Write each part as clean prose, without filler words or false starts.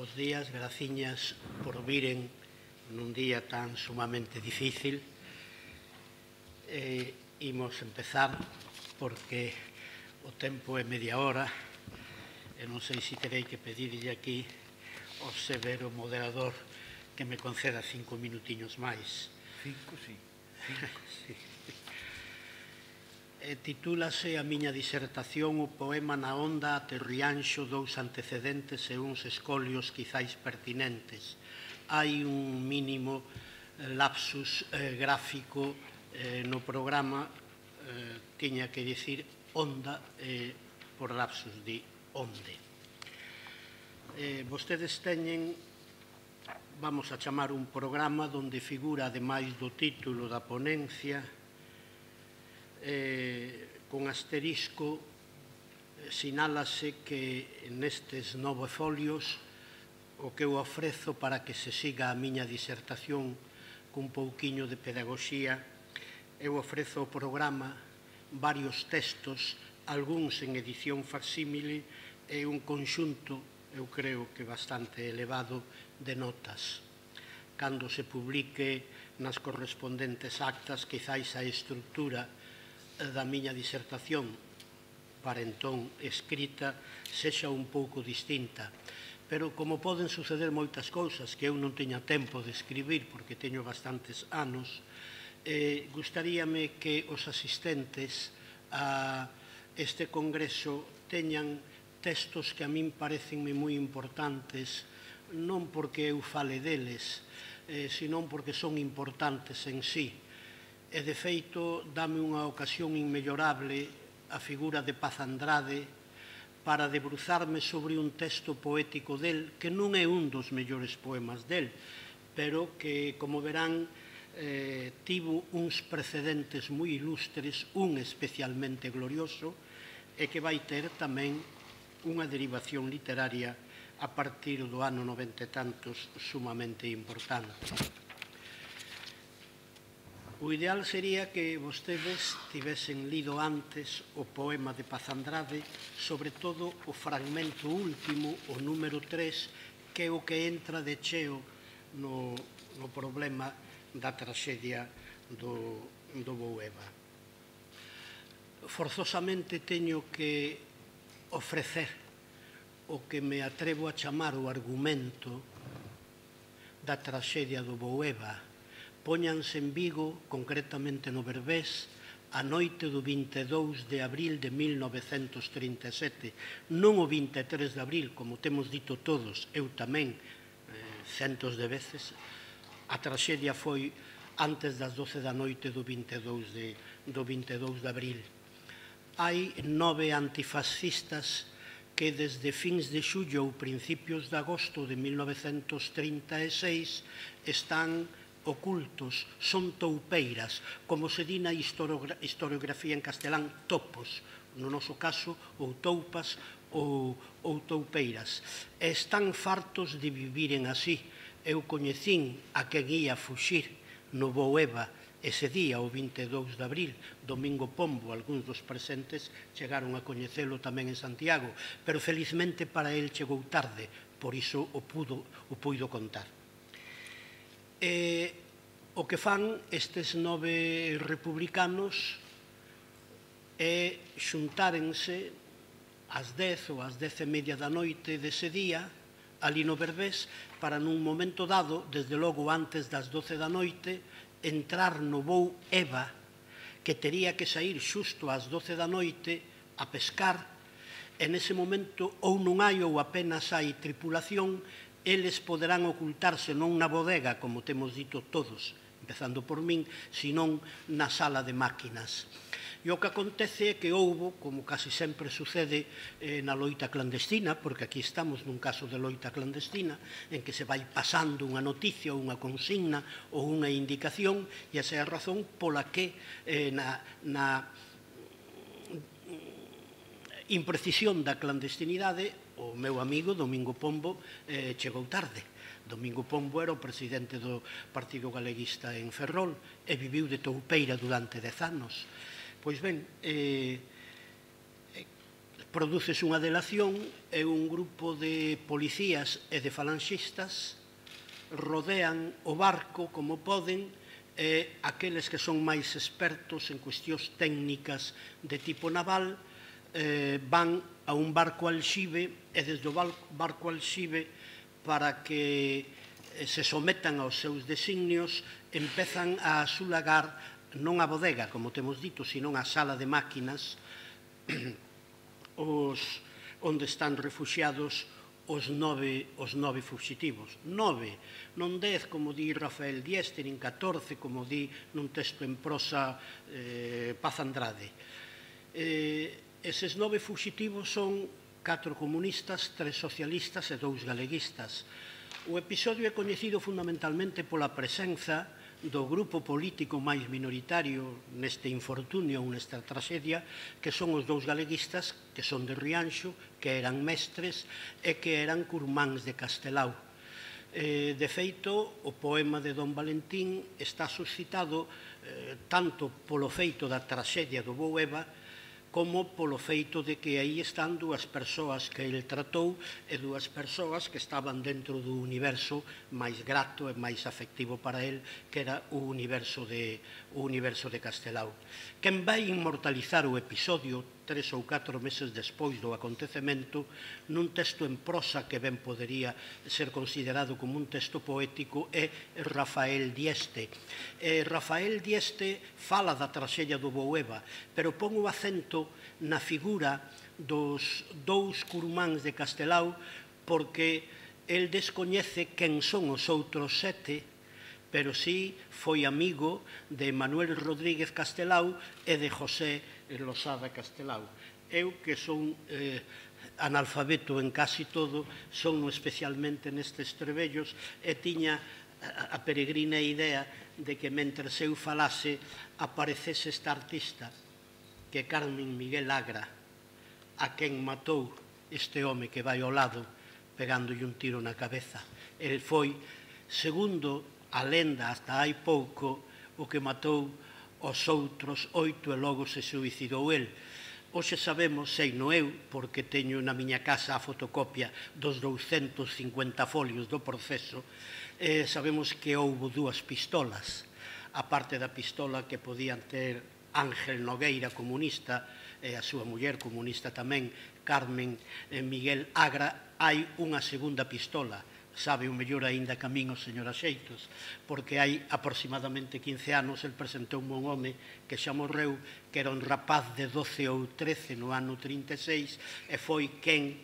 Bos días, graciñas por viren nun día tan sumamente difícil. Imos empezar porque o tempo é media hora e non sei se terei que pedirlle aquí ao severo moderador que me conceda 5 minutiños máis. 5, sí. Sí. Titúlase a miña disertación o poema Na onda até Rianxo, dous antecedentes e uns escolios quizais pertinentes. Hai un mínimo lapsus gráfico no programa, tiña que dicir onda por lapsus di onde. Vostedes teñen, vamos a chamar un programa onde figura, ademais do título da ponencia, con asterisco, sinálase que nestes 9 folios o que eu ofrezo para que se siga a miña disertación cun pouquiño de pedagogía, eu ofrezo o programa varios textos, algúns en edición facsímile e un conxunto, eu creo que bastante elevado, de notas. Cando se publique nas correspondentes actas, quizáis a estrutura da miña disertación para entón escrita sexa un pouco distinta, pero como poden suceder moitas cousas que eu non teña tempo de escribir porque teño bastantes anos, gustaríame que os asistentes a este congreso teñan textos que a min parecenme moi importantes, non porque eu fale deles, senón porque son importantes en sí. E, de feito, dame unha ocasión inmellorable a figura de Paz Andrade para debruzarme sobre un texto poético del, que non é un dos mellores poemas del, pero que, como verán, tivo uns precedentes moi ilustres, un especialmente glorioso, e que vai ter tamén unha derivación literaria a partir do ano 90 e tantos sumamente importante. O ideal sería que vostedes tivesen lido antes o poema de Paz Andrade, sobre todo o fragmento último, o número 3, que é o que entra de cheo no problema da traxedia do Boueva. Forzosamente teño que ofrecer o que me atrevo a chamar o argumento da traxedia do Boueva. Póñanse en Vigo, concretamente no Berbés, a noite do 22 de abril de 1937. Non o 23 de abril, como temos dito todos, eu tamén, centos de veces. A traxedia foi antes das 12 da noite do 22 de abril. Hai 9 antifascistas que desde fins de xullo ou principios de agosto de 1936 están ocultos, son toupeiras, como se di na historiografía en castelán, topos, no noso caso, ou toupas ou toupeiras. E están fartos de viviren así. Eu coñecín a quen ia fuxir no Boueva ese día, o 22 de abril, Domingo Pombo. Algúns dos presentes chegaron a coñecelo tamén en Santiago, pero felizmente para el chegou tarde, por iso o puido contar. O que fan estes 9 republicanos é xuntárense ás 10 ou ás 10:30 da noite dese día, ali no Berbés, para nun momento dado, desde logo antes das 12 da noite, entrar no voo Eva, que tería que sair xusto ás 12 da noite a pescar, e nese momento ou non hai ou apenas hai tripulación, eles poderán ocultarse non na bodega, como temos dito todos, empezando por min, senón na sala de máquinas. E o que acontece é que houbo, como casi sempre sucede na loita clandestina, porque aquí estamos nun caso de loita clandestina, en que se vai pasando unha noticia, unha consigna ou unha indicación, e esa é a razón pola que na imprecisión da clandestinidade o meu amigo Domingo Pombo chegou tarde. Domingo Pombo era o presidente do Partido Galeguista en Ferrol e viviu de toupeira durante 10 anos. Pois ben, Produces unha delación e un grupo de policías e de falanxistas rodean o barco como poden e aqueles que son máis expertos en cuestións técnicas de tipo naval van a un barco alxibe e desde o barco alxibe para que se sometan aos seus designios empezan a asulagar non a bodega, como temos dito, sino a sala de máquinas onde están refuxiados os nove fuxitivos. 9, non 10, como di Rafael Dieste, nin 14, como di nun texto en prosa Paz Andrade. Eses 9 fuxitivos son 4 comunistas, 3 socialistas e 2 galeguistas. O episodio é coñecido fundamentalmente pola presenza do grupo político máis minoritario neste infortunio ou nesta traxedia, que son os 2 galeguistas, que son de Rianxo, que eran mestres e que eran curmáns de Castelao. De feito, o poema de Don Valentín está suscitado tanto polo feito da traxedia do Bo Eva como polo feito de que aí están 2 persoas que ele tratou e 2 persoas que estaban dentro do universo máis grato e máis afectivo para ele, que era o universo de Castelao. Quen vai inmortalizar o episodio 3 ou 4 meses despois do acontecemento nun texto en prosa que ben podería ser considerado como un texto poético é Rafael Dieste. Rafael Dieste fala da traxedia do Bo Eva, pero pon o acento na figura dos 2 curmáns de Castelao porque el descoñece quen son os outros 7, pero sí foi amigo de Manuel Rodríguez Castelao e de José Losada Castelao. Eu, que son analfabeto en casi todo, son especialmente nestes trebellos e tiña a peregrina idea de que mentres eu falase aparecese esta artista, que Carmen Miguel Agra, a quen matou este home que vai ao lado pegándolle un tiro na cabeza. El foi, segundo a lenda hasta hai pouco, o que matou os outros 8 e logo se suicidou el. Hoxe sabemos, sei no eu, porque teño na miña casa a fotocopia dos 250 folios do proceso, sabemos que houbo 2 pistolas, a parte da pistola que podían ter Ángel Nogueira, comunista, e a súa muller comunista tamén, Carmen Miguel Agra, hai unha segunda pistola. Sabe o mellor aínda que a min o señor Axeitos, porque hai aproximadamente 15 anos el presentou un home que xa morreu, que era un rapaz de 12 ou 13 no ano 36 e foi quen,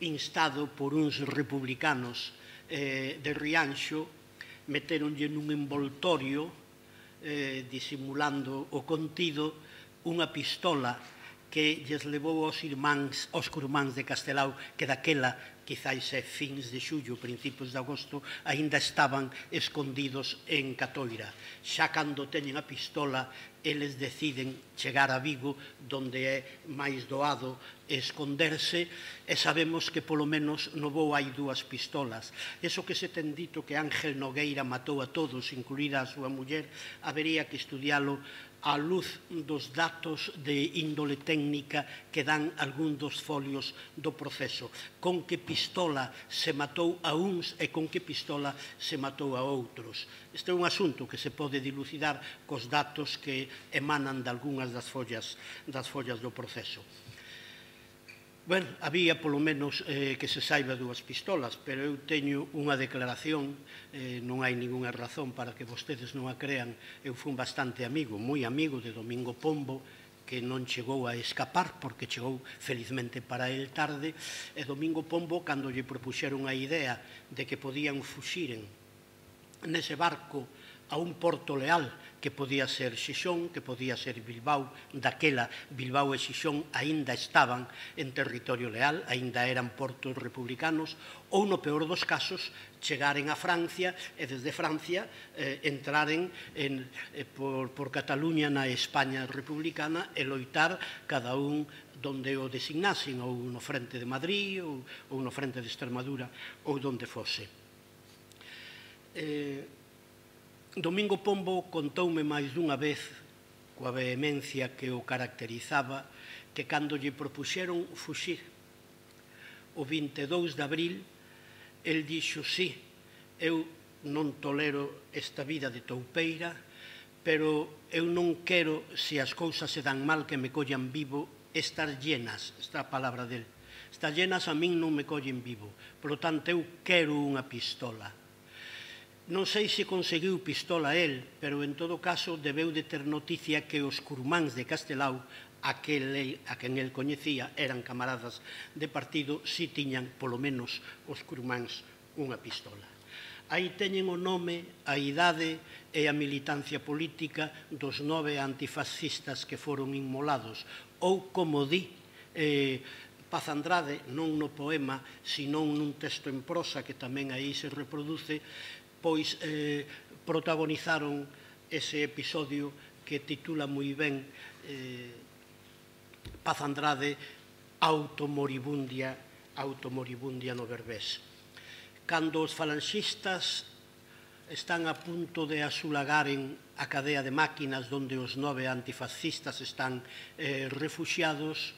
instado por uns republicanos de Rianxo, meteronlle nun envoltorio disimulando o contido unha pistola que lles levou aos curmáns de Castelao, que daquela, quizáis fins de xullo, principios de agosto, aínda estaban escondidos en Catoira. Xa cando teñen a pistola, eles deciden chegar a Vigo, donde é máis doado esconderse, e sabemos que polo menos no voo hai 2 pistolas. Eso que se ten dito que Ángel Nogueira matou a todos, incluída a súa muller, habería que estudialo á luz dos datos de índole técnica que dan algún dos folios do proceso. Con que pistola se matou a uns e con que pistola se matou a outros. Este é un asunto que se pode dilucidar cos datos que emanan de algunhas das follas do proceso. Bueno, había polo menos que se saiba 2 pistolas, pero eu teño unha declaración, non hai ningunha razón para que vostedes non a crean. Eu fui bastante amigo, moi amigo de Domingo Pombo, que non chegou a escapar, porque chegou felizmente para el tarde, e Domingo Pombo, cando lle propuxeron a idea de que podían fuxiren nese barco a un porto leal, que podía ser Xixón, que podía ser Bilbao. Daquela, Bilbao e Xixón aínda estaban en territorio leal, aínda eran portos republicanos, ou no peor dos casos, chegaren a Francia e desde Francia entraren por Cataluña na España republicana e loitar cada un donde o designasen, ou no frente de Madrid, ou no frente de Extremadura, ou donde fose. Domingo Pombo contoume máis dunha vez, coa vehemencia que o caracterizaba, que cando lle propuxeron fuxir o 22 de abril, el dixo, sí, eu non tolero esta vida de toupeira, pero eu non quero, se as cousas se dan mal que me collan vivo, estar llenas, esta palabra del, estar llenas a min non me collen vivo, por lo tanto eu quero unha pistola. Non sei se conseguiu pistola el, pero en todo caso debeu de ter noticia que os curmáns de Castelao, a quen el coñecía, eran camaradas de partido, si tiñan, polo menos, os curmáns unha pistola. Aí teñen o nome, a idade e a militancia política dos 9 antifascistas que foron inmolados, ou, como di Paz Andrade, non no poema, sino nun texto en prosa que tamén aí se reproduce, pois protagonizaron ese episodio que titula moi ben Paz Andrade, automoribundia no Berbés. Cando os falanxistas están a punto de asulagaren a cadea de máquinas onde os 9 antifascistas están refuxiados,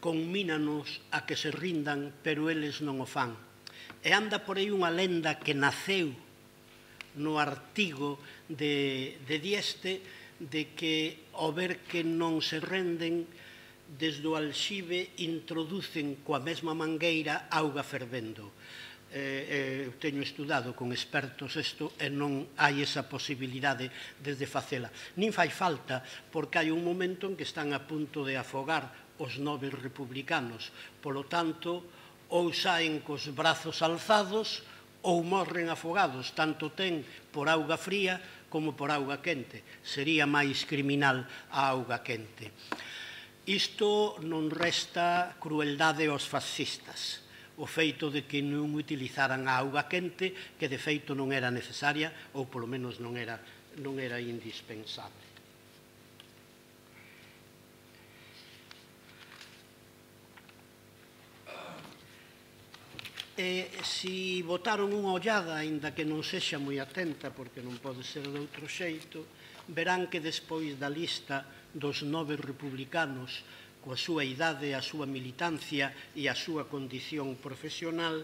conmínanos a que se rindan, pero eles non o fan. E anda por aí unha lenda que naceu no artigo de Dieste, de que, ao ver que non se renden, desde o alxibe introducen coa mesma mangueira auga fervendo. Eu teño estudado con expertos isto e non hai esa posibilidade desde facela. Nin fai falta, porque hai un momento en que están a punto de afogar os 9 republicanos. Polo tanto, ou saen cos brazos alzados ou morren afogados, tanto ten por auga fría como por auga quente. Sería máis criminal a auga quente. Isto non resta crueldade aos fascistas. O feito de que non utilizaran a auga quente, que de feito non era necesaria, ou polo menos non era indispensable. Se botaron unha ollada, aínda que non sexa moi atenta, porque non pode ser de outro xeito, verán que despois da lista dos 9 republicanos, coa súa idade, a súa militancia e a súa condición profesional,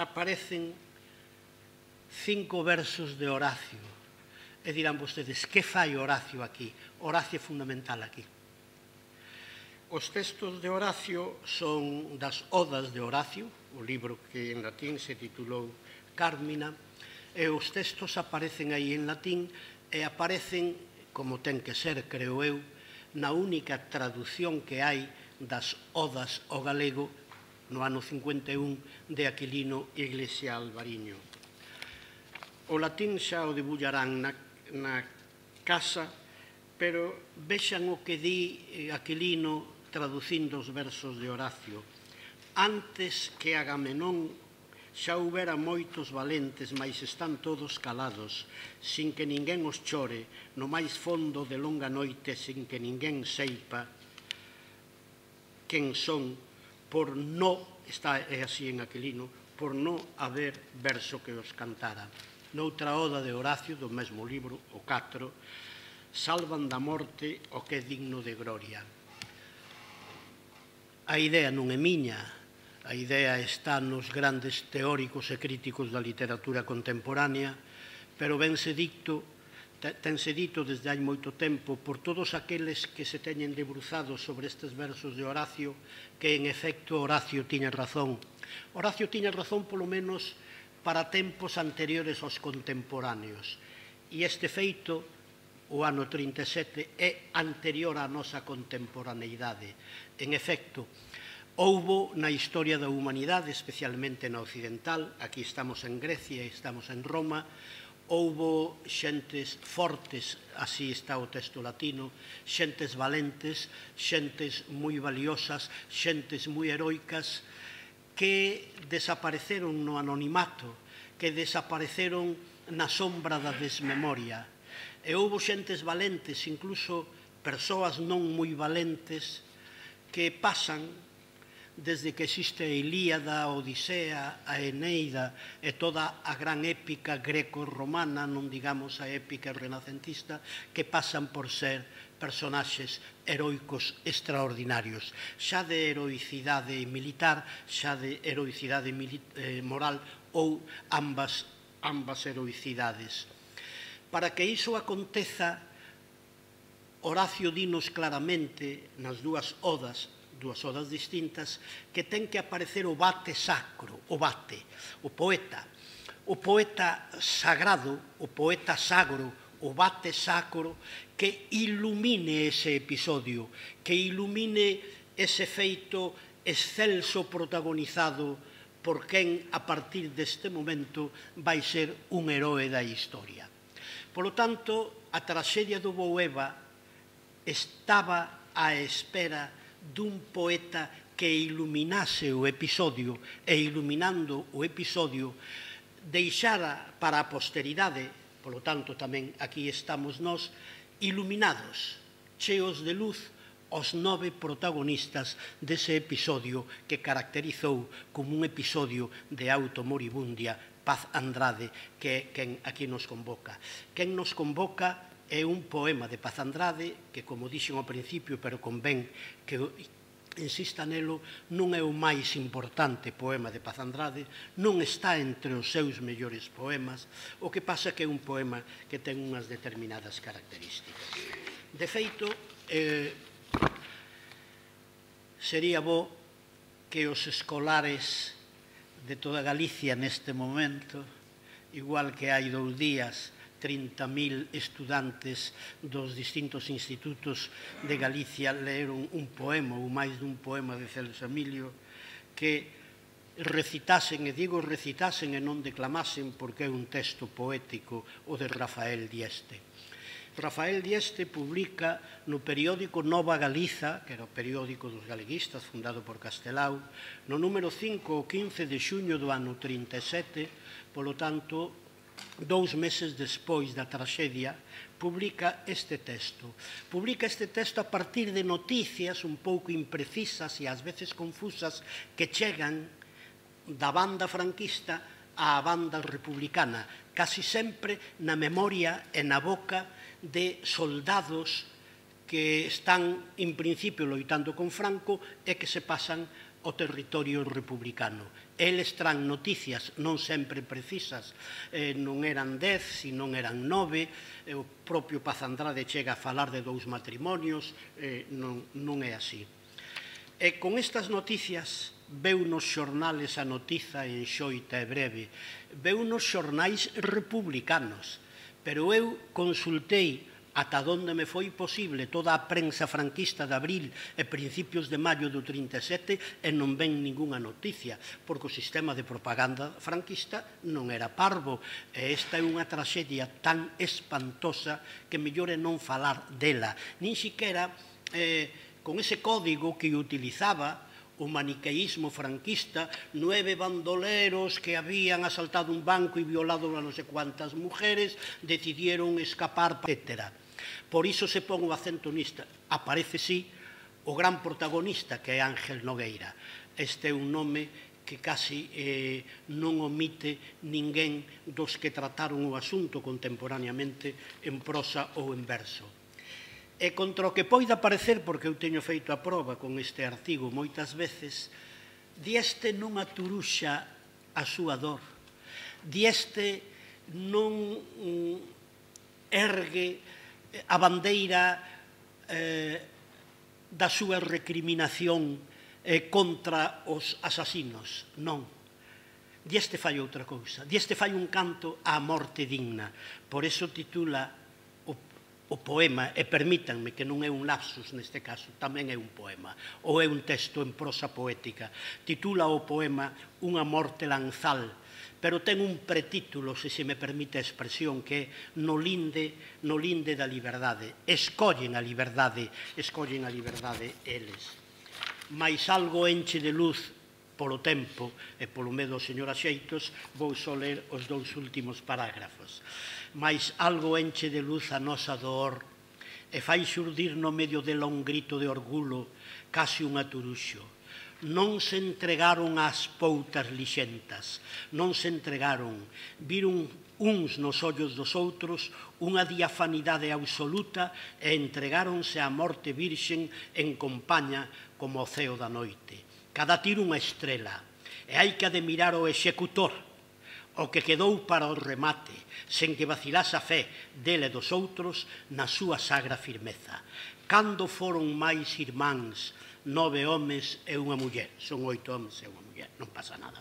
aparecen 5 versos de Horacio. E dirán vostedes, que fai Horacio aquí? Horacio é fundamental aquí. Os textos de Horacio son das Odas de Horacio, o libro que en latín se titulou Cármina, e os textos aparecen aí en latín e aparecen, como ten que ser, creo eu, na única traducción que hai das Odas ao galego no ano 51 de Aquilino Iglesia Alvariño. O latín xa o debullarán na casa, pero vexan o que di Aquilino traducindo os versos de Horacio. Antes que Agamenón xa houbera moitos valentes, mais están todos calados, sin que ninguén os chore, no máis fondo de longa noite, sin que ninguén seipa quen son, por no, está así en Aquilino, por no haber verso que os cantara. Noutra oda de Horacio, do mesmo libro, o 4, salvan da morte o que é digno de gloria. A idea non é miña, a idea está nos grandes teóricos e críticos da literatura contemporánea, pero tense dito desde hai moito tempo por todos aqueles que se teñen debruzado sobre estes versos de Horacio, que en efecto Horacio tiña razón. Horacio tiña razón polo menos para tempos anteriores aos contemporáneos. E este feito, o ano 37, é anterior á nosa contemporaneidade. En efecto, houbo na historia da humanidade, especialmente na occidental, aquí estamos en Grecia e estamos en Roma, houbo xentes fortes, así está o texto latino, xentes valentes, xentes moi valiosas, xentes moi heroicas, que desapareceron no anonimato, que desapareceron na sombra da desmemoria. E houbo xentes valentes, incluso persoas non moi valentes, que pasan desde que existe a Ilíada, a Odisea, a Eneida e toda a gran épica greco-romana, non digamos a épica renacentista, que pasan por ser personaxes heroicos extraordinarios, xa de heroicidade militar, xa de heroicidade moral ou ambas heroicidades. Para que iso aconteza, Horacio dinos claramente nas dúas odas distintas, que ten que aparecer o vate sacro, o vate, o poeta sagrado, o poeta sagro, o vate sacro, que ilumine ese episodio, que ilumine ese feito excelso protagonizado por quen, a partir deste momento, vai ser un heroe da historia. Polo tanto, a traxedia do Boueva estaba á espera dun poeta que iluminase o episodio e, iluminando o episodio, deixara para a posteridade, polo tanto tamén aquí estamos nós, iluminados, cheos de luz, os 9 protagonistas dese episodio que caracterizou como un episodio de automoribundia Paz Andrade, que é quen aquí nos convoca. Quen nos convoca é un poema de Paz Andrade que, como dixen ao principio, pero convén que insista nelo, non é o máis importante poema de Paz Andrade, non está entre os seus mellores poemas, o que pasa que é un poema que ten unhas determinadas características. De feito, sería bo que os escolares de toda Galicia neste momento, igual que hai 2 días, 30.000 estudantes dos distintos institutos de Galicia leeron un poema, ou máis dun poema de Celso Emilio, que recitasen, e digo recitasen e non declamasen, porque é un texto poético, o de Rafael Dieste. Rafael Dieste publica no periódico Nova Galiza, que era o periódico dos galeguistas, fundado por Castelao, no número 5 o 15 de xuño do ano 37, polo tanto, 2 meses despois da traxedia, publica este texto. Publica este texto a partir de noticias un pouco imprecisas e ás veces confusas que chegan da banda franquista á banda republicana, casi sempre na memoria e na boca de soldados que están, en principio, loitando con Franco e que se pasan ao territorio republicano. Eles tran noticias non sempre precisas, non eran 10, senón eran 9, o propio Paz Andrade chega a falar de 2 matrimonios, non é así. E con estas noticias veu nos xornales a notiza en xoita e breve, veu nos xornais republicanos, pero eu consultei ata onde me foi posible toda a prensa franquista de abril e principios de maio do 37 e non ven ningunha noticia, porque o sistema de propaganda franquista non era parvo. E esta é unha traxedia tan espantosa que mellor é non falar dela, nin siquera con ese código que utilizaba o maniqueísmo franquista, 9 bandoleros que habían asaltado un banco e violado a non sei cuantas mujeres, decidieron escapar, etc. Por iso se pon o acento nista. Aparece, sí, o gran protagonista, que é Ángel Nogueira. Este é un nome que casi non omite ninguén dos que trataron o asunto contemporáneamente en prosa ou en verso. E contra o que poida parecer, porque eu teño feito a proba con este artigo moitas veces, Dieste non aturuxa a súa dor, Dieste non ergue a bandeira da súa recriminación contra os asasinos, non. Dieste fai outra cousa, Dieste fai un canto á morte digna, por eso titula o poema, e permítanme que non é un lapsus neste caso, tamén é un poema, ou é un texto en prosa poética, titula o poema Unha morte lanzal, pero ten un pretítulo, se me permite a expresión, que é no linde da liberdade. Escollen a liberdade eles. Mais algo enche de luz polo tempo e polo medo, señor Axeitos, vou só ler os 2 últimos parágrafos. Mais algo enche de luz a nosa dor e fai xurdir no medio dela un grito de orgulo, casi un aturuxo. non se entregaron ás poutas lixentas, non se entregaron, viron uns nos ollos dos outros unha diafanidade absoluta e entregáronse á morte virxen en compaña como o ceo da noite. Cada tiro unha estrela, e hai que admirar o executor, o que quedou para o remate, sen que vacilase a fe dele e dos outros na súa sagra firmeza. Cando foron máis irmáns, 9 homes e unha muller. Son 8 homes e unha muller, non pasa nada.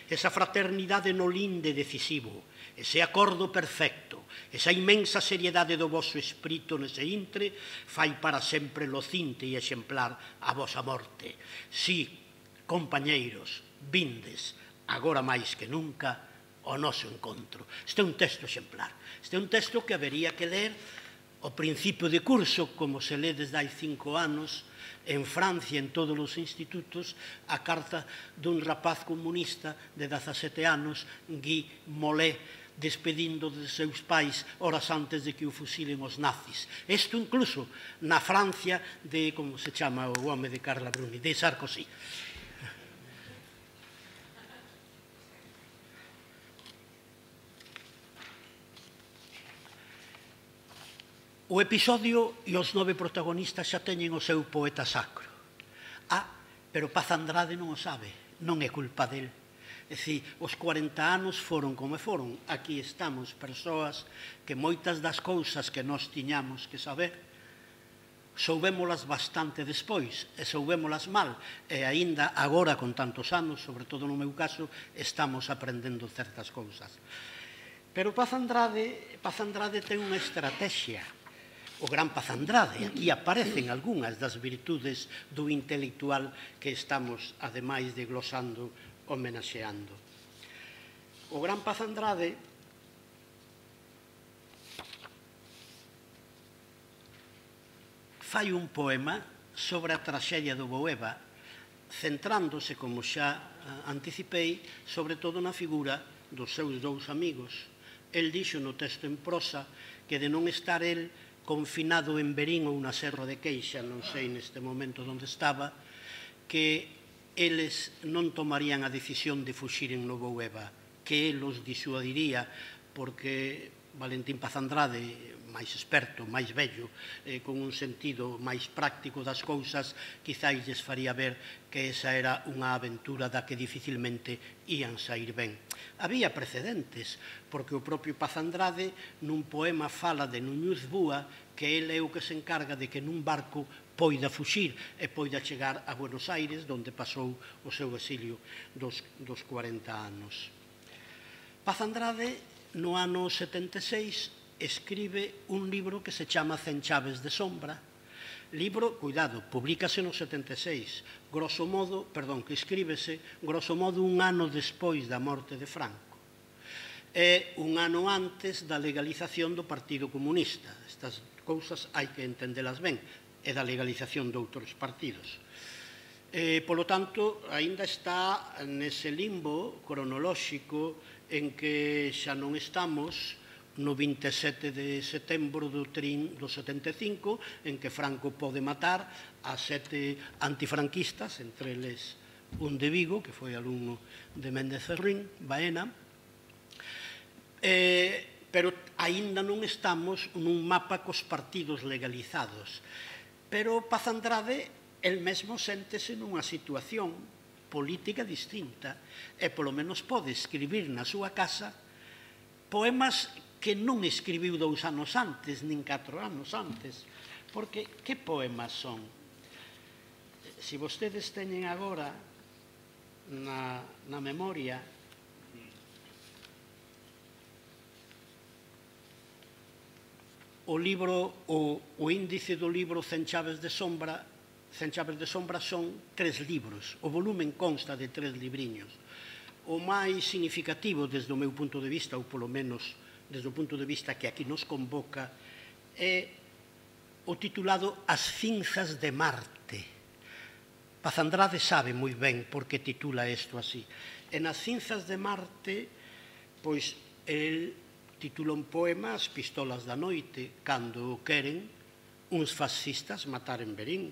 Esa fraternidade no linde decisivo, ese acordo perfecto, esa inmensa seriedade do vosso espírito nese intre, fai para sempre locinte e exemplar a vosa morte. Si, compañeiros, vindes, agora máis que nunca, ao noso encontro. Este é un texto exemplar. Este é un texto que habería que ler ao principio de curso, como se lê desde hai 5 anos, en Francia, en todos os institutos, a carta dun rapaz comunista de 17 anos, Guy Mollet, despedindo de seus pais horas antes de que o fusilen os nazis. Isto incluso na Francia de, como se chama o home de Carla Bruni, de Sarkozy. O episodio e os 9 protagonistas xa teñen o seu poeta sacro. Pero Paz Andrade non o sabe, non é culpa del. É dicir, os 40 anos foron como foron. Aquí estamos persoas que moitas das cousas que nós tiñamos que saber soubémolas bastante despois, e soubémolas mal, e aínda agora, con tantos anos, sobre todo no meu caso, estamos aprendendo certas cousas. Pero Paz Andrade ten unha estrategia. O gran Paz Andrade, aquí aparecen algunhas das virtudes do intelectual que estamos, ademais de glosando, homenaxeando. O gran Paz Andrade fai un poema sobre a traxedia do Boeva, centrándose, como xa anticipei, sobre todo na figura dos seus 2 amigos. El dixo no texto en prosa que de non estar el confinado en Verín ou na Serra de Queixa, non sei neste momento onde estaba, que eles non tomarían a decisión de fuxiren no Boeva, que el os disuadiría, porque Valentín Paz Andrade, máis experto, máis vello, con un sentido máis práctico das cousas, quizáis lles faría ver que esa era unha aventura da que dificilmente ían sair ben. Había precedentes, porque o propio Paz Andrade nun poema fala de Núñez Búa, que ele é o que se encarga de que nun barco poida fuxir e poida chegar a Buenos Aires, onde pasou o seu exilio dos 40 anos. Paz Andrade, no ano 76, escribe un libro que se chama Cen chaves de sombra. Libro, cuidado, publícase no 76, que escríbese, grosso modo, un ano despois da morte de Franco. É un ano antes da legalización do Partido Comunista. Estas cousas hai que entendelas ben, e da legalización de outros partidos. Polo tanto, aínda está nese limbo cronolóxico en que xa non estamos no 27 de setembro do 75, en que Franco pode matar a 7 antifranquistas, entre eles un de Vigo, que foi alumno de Méndez Ferrín, Baena, pero aínda non estamos nun mapa cos partidos legalizados. Pero Paz Andrade, el mesmo séntese nunha situación política distinta, e polo menos pode escribir na súa casa poemas que non escribiu 2 anos antes, nin 4 anos antes. Porque, que poemas son? Se vostedes teñen agora na memoria o índice do libro Cen chaves de sombra son 3 libros. O volumen consta de 3 libriños. O máis significativo, desde o meu punto de vista, ou polo menos desde o punto de vista que aquí nos convoca, é o titulado As cinzas de Marte. Paz Andrade sabe moi ben por que titula isto así. E nas cinzas de Marte, pois, el titula un poema, As pistolas da noite, cando queren uns fascistas matar en Verín.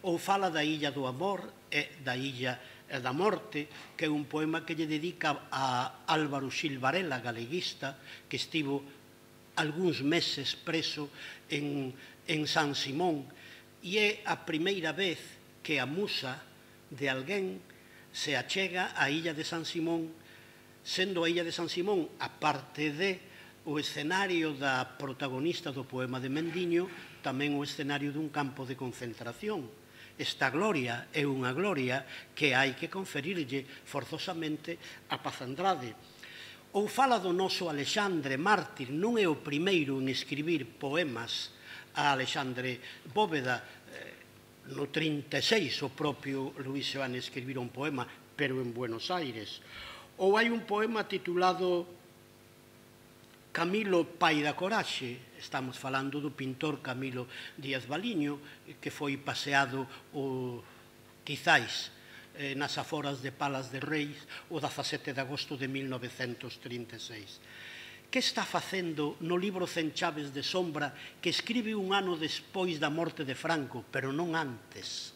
ou fala da Illa do Amor e da Illa da Morte, que é un poema que lle dedica a Álvaro Xil Varela, galeguista, que estivo algúns meses preso en San Simón, e é a primeira vez que a musa de alguén se achega á Illa de San Simón, sendo a Illa de San Simón, aparte de o escenario da protagonista do poema de Mendiño, tamén o escenario dun campo de concentración. Esta gloria é unha gloria que hai que conferirlle forzosamente a Paz Andrade. Ou fala do noso Alexandre Mártir, non é o primeiro en escribir poemas a Alexandre Bóveda. No 36 o propio Luis Seoane escribira un poema, pero en Buenos Aires. Ou hai un poema titulado Camilo, pai da coraxe. Estamos falando do pintor Camilo Díaz Baliño, que foi paseado quizáis nas aforas de Palas de Reis o 17 de agosto de 1936. Que está facendo no libro Cen chaves de sombra, que escribe un ano despois da morte de Franco, pero non antes,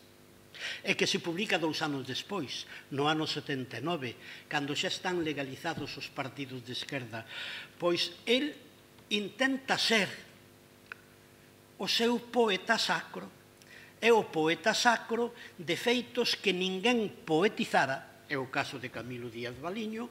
e que se publica 2 anos despois, no ano 79, cando xa están legalizados os partidos de esquerda? Pois el intenta ser o seu poeta sacro, é o poeta sacro de feitos que ninguén poetizara, é o caso de Camilo Díaz Baliño,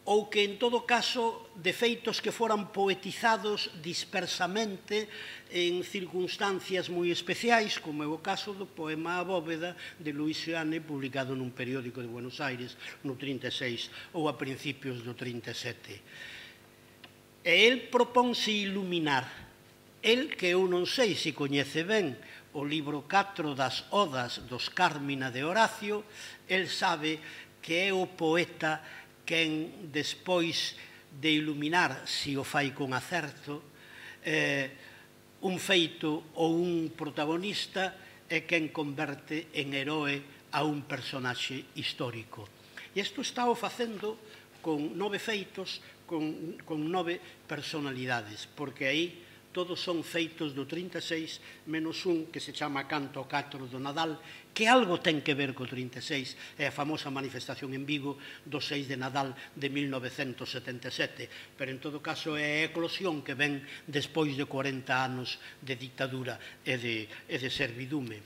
ou que, en todo caso, de feitos que foran poetizados dispersamente en circunstancias moi especiais, como é o caso do poema A Bóveda de Luis Seoane, publicado nun periódico de Buenos Aires no 36 ou a principios do 37. E el propónse iluminar. El, que eu non sei se coñece ben o libro 4 das Odas dos Cármina de Horacio, el sabe que é o poeta quen, despois de iluminar, se o fai con acerto, un feito ou un protagonista, é quen converte en heroe a un personaxe histórico. E isto está o facendo con 9 feitos, con 9 personalidades, porque aí todos son feitos do 36, menos un que se chama Canto 4 do Nadal, que algo ten que ver co 36, é a famosa manifestación en Vigo do 6 de Nadal de 1977, pero en todo caso é a eclosión que ven despois de 40 anos de dictadura e de servidume.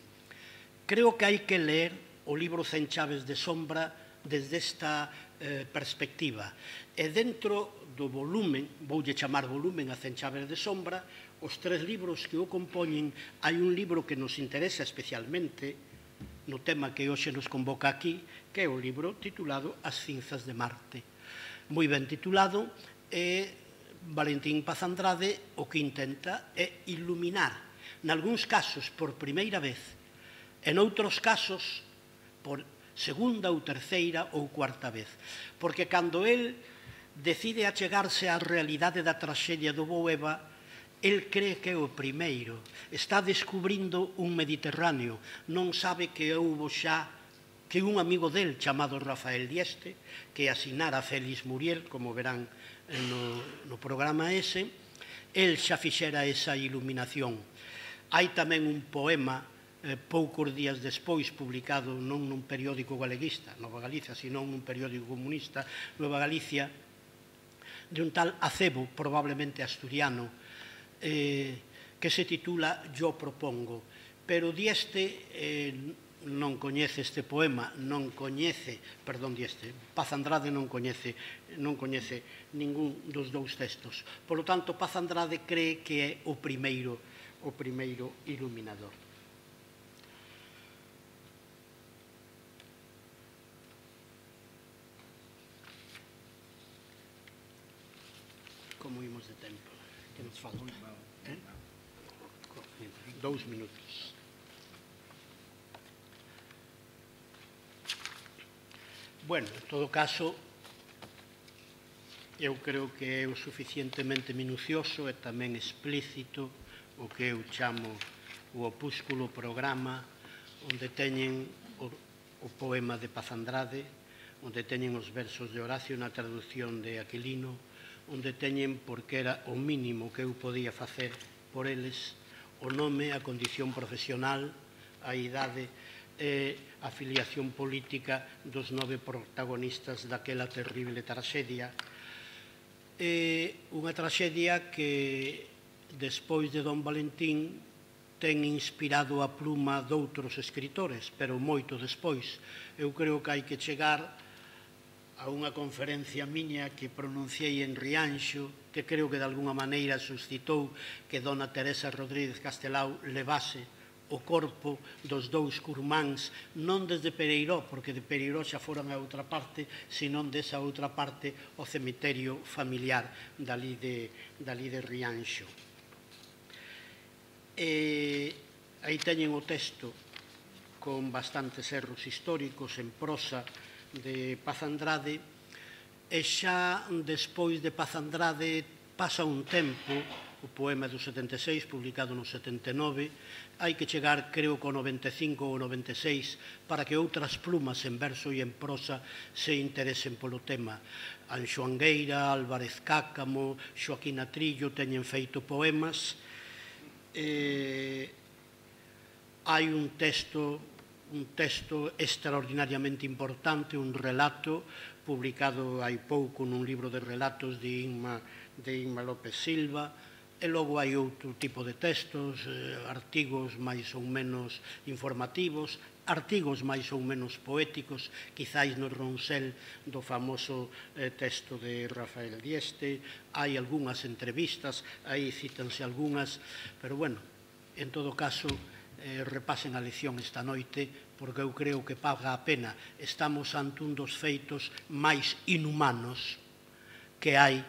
Creo que hai que ler o libro Cen chaves de sombra desde esta perspectiva, e dentro do volumen, voulle chamar volumen a Cen chaves de sombra, os 3 libros que o compoñen, hai un libro que nos interesa especialmente no tema que hoxe nos convoca aquí, que é o libro titulado As cinzas de Marte. Moi ben titulado, e Valentín Paz Andrade o que intenta é iluminar, nalgúns casos por primeira vez, en outros casos por segunda ou terceira ou cuarta vez, porque cando el decide achegarse á realidade da traxedia do Boeva, el cree que é o primeiro, está descubrindo un Mediterráneo, non sabe que houbo xa, que un amigo del chamado Rafael Dieste, que asinara Félix Muriel, como verán no programa ese, el xa fixera esa iluminación. Hai tamén un poema, poucos días despois, publicado non nun periódico galeguista, Nova Galicia, sino nun periódico comunista, Nova Galicia, de un tal Acebo, probablemente asturiano, que se titula Yo propongo. Pero Dieste non coñece este poema, non coñece, perdón, Dieste, Paz Andrade non coñece ningún dos 2 textos. Por lo tanto, Paz Andrade cree que é o primeiro iluminador. Como imos de tempo? Que nos falta? 2 minutos. Bueno, en todo caso, eu creo que é o suficientemente minucioso e tamén explícito o que eu chamo o opúsculo programa, onde teñen o poema de Paz Andrade, onde teñen os versos de Horacio na traducción de Aquilino, onde teñen, porque era o mínimo que eu podía facer por eles, o nome, a condición profesional, a idade e a filiación política dos 9 protagonistas daquela terrible traxedia. Unha traxedia que, despois de Don Valentín, ten inspirado a pluma doutros escritores, pero moito despois. Eu creo que hai que chegar a unha conferencia miña que pronunciei en Rianxo, que creo que de alguna maneira suscitou que dona Teresa Rodríguez Castelao levase o corpo dos dous curmáns, non desde Pereiró, porque de Pereiró xa foran a outra parte, senón desa outra parte o cemiterio familiar dali de Rianxo. Aí teñen o texto con bastantes erros históricos en prosa de Paz Andrade, e xa despois de Paz Andrade pasa un tempo, o poema do 76, publicado no 79, hai que chegar, creo, co 95 ou 96, para que outras plumas en verso e en prosa se interesen polo tema. Anxo Angueira, Álvarez Cácamo, Xoaquín Atrillo teñen feito poemas. Hai un texto extraordinariamente importante, un relato publicado hai pouco nun libro de relatos de Inma López Silva, e logo hai outro tipo de textos, artigos máis ou menos informativos, artigos máis ou menos poéticos, quizáis no Ronsel do famoso texto de Rafael Dieste, hai algunhas entrevistas, aí cítanse algunhas, pero bueno, en todo caso, repasen a lección esta noite, porque eu creo que paga a pena. Estamos ante un dos feitos máis inhumanos que hai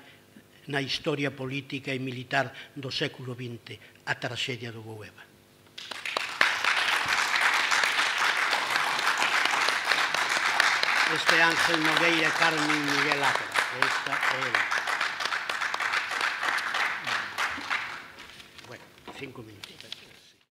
na historia política e militar do século XX, a traxedia do Goueva. Este Ángel Nogueira, Carmen Miguel Ápera. Esta é ela. Bueno, 5 minutos.